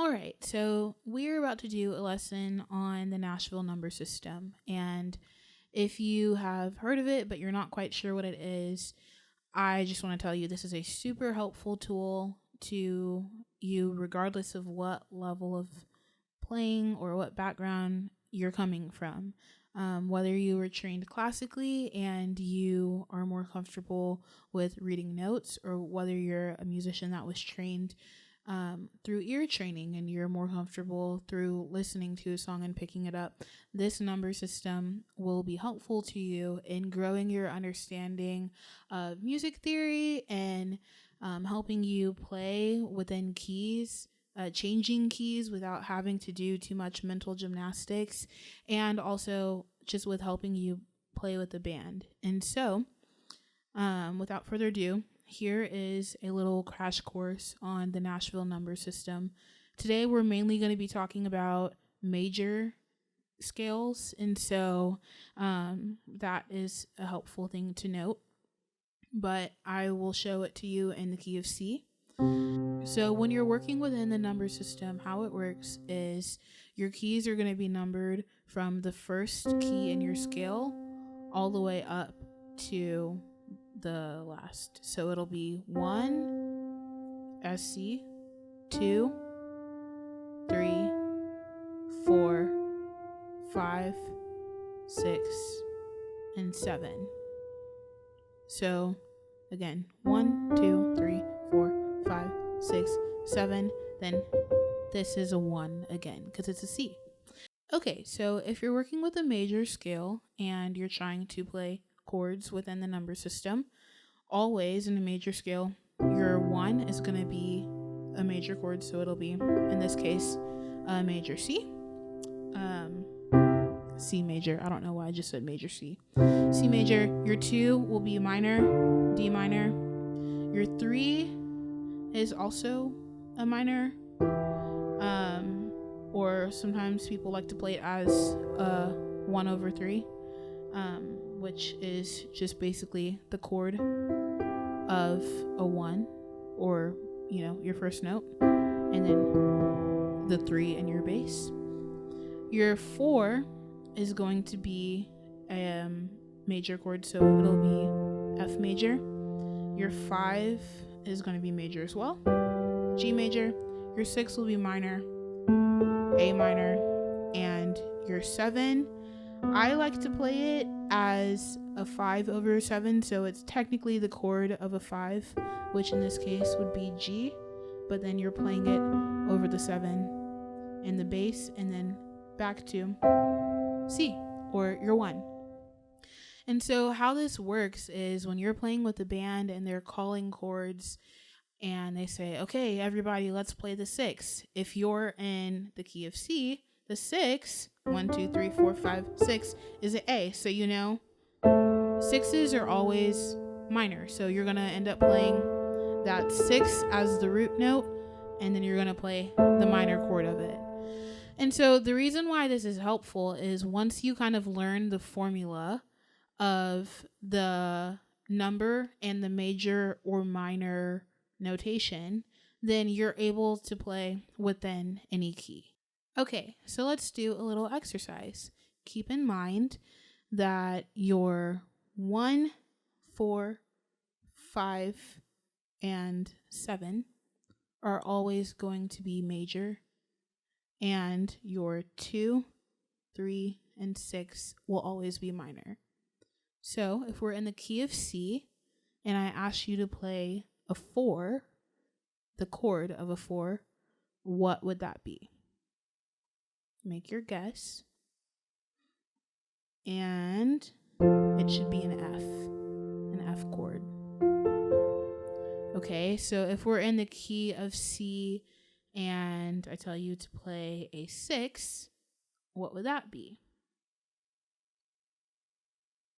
All right, so we're about to do a lesson on the Nashville number system. And if you have heard of it, but you're not quite sure what it is, I just want to tell you this is a super helpful tool to you, regardless of what level of playing or what background you're coming from. Whether you were trained classically and you are more comfortable with reading notes, or whether you're a musician that was trained through ear training and you're more comfortable through listening to a song and picking it up, this number system will be helpful to you in growing your understanding of music theory and helping you play within keys, changing keys without having to do too much mental gymnastics, and also just with helping you play with the band. And so, without further ado, here is a little crash course on the Nashville number system. Today, we're mainly going to be talking about major scales, and so that is a helpful thing to note. But I will show it to you in the key of C. So when you're working within the number system, how it works is your keys are going to be numbered from the first key in your scale all the way up to the last. So it'll be 1 as C, 2, 3, 4, 5, 6, and 7. So again, 1, 2, 3, 4, 5, 6, 7. Then this is a 1 again because it's a C. Okay, so if you're working with a major scale and you're trying to play chords within the number system, always in a major scale, your 1 is going to be a major chord. So it'll be, in this case, a major C. C major. I don't know why I just said major C. C major. Your 2 will be minor, D minor. Your 3 is also a minor, or sometimes people like to play it as a 1/3, which is just basically the chord of a 1, or your first note, and then the 3 in your bass. Your 4 is going to be a major chord, so it'll be F major. Your 5 is going to be major as well, G major. Your 6 will be minor, A minor, and your 7, I like to play it as a 5/7, so it's technically the chord of a 5, which in this case would be G, but then you're playing it over the 7 in the bass and then back to C, or your 1. And so how this works is when you're playing with the band and they're calling chords and they say, okay, everybody, let's play the 6. If you're in the key of C, the 6, 1, 2, 3, 4, 5, 6 is an A. So 6s are always minor. So you're going to end up playing that 6 as the root note, and then you're going to play the minor chord of it. And so the reason why this is helpful is once you kind of learn the formula of the number and the major or minor notation, then you're able to play within any key. Okay, so let's do a little exercise. Keep in mind that your 1, 4, 5, and 7 are always going to be major, and your 2, 3, and 6 will always be minor. So if we're in the key of C and I ask you to play a 4, the chord of a 4, what would that be? Make your guess. And it should be an F chord. Okay, so if we're in the key of C and I tell you to play a 6, what would that be?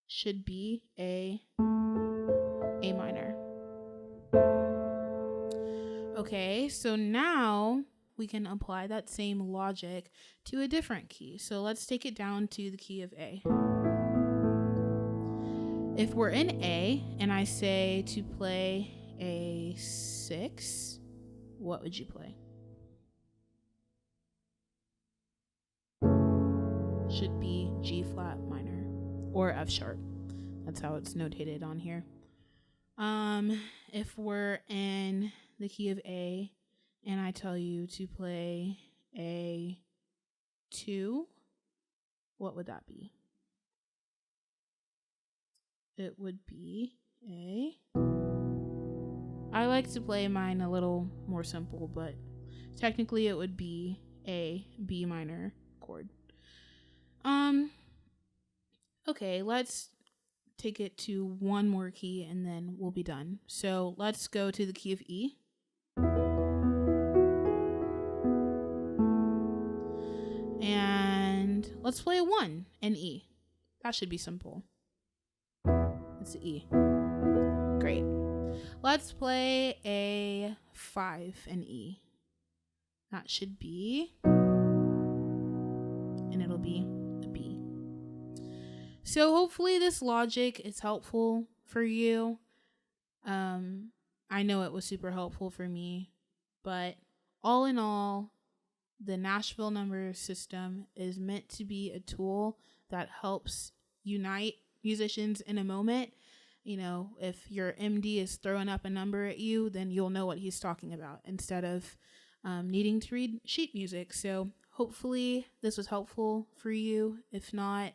Should be a minor. Okay, so now we can apply that same logic to a different key. So let's take it down to the key of A. If we're in A and I say to play a 6, what would you play? should be G flat minor or F sharp. That's how it's notated on here. If we're in the key of A and I tell you to play a 2, what would that be? It would be I like to play mine a little more simple, but technically it would be a B minor chord. Okay, let's take it to one more key and then we'll be done. So let's go to the key of E. And let's play a 1 in E. That should be simple. It's the E. Great. Let's play a 5 in E. That should be, and it'll be a B. So hopefully this logic is helpful for you. I know it was super helpful for me, but all in all, the Nashville number system is meant to be a tool that helps unite musicians in a moment. You know, if your MD is throwing up a number at you, then you'll know what he's talking about instead of needing to read sheet music. So hopefully this was helpful for you. If not,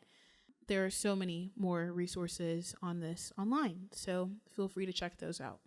there are so many more resources on this online. So feel free to check those out.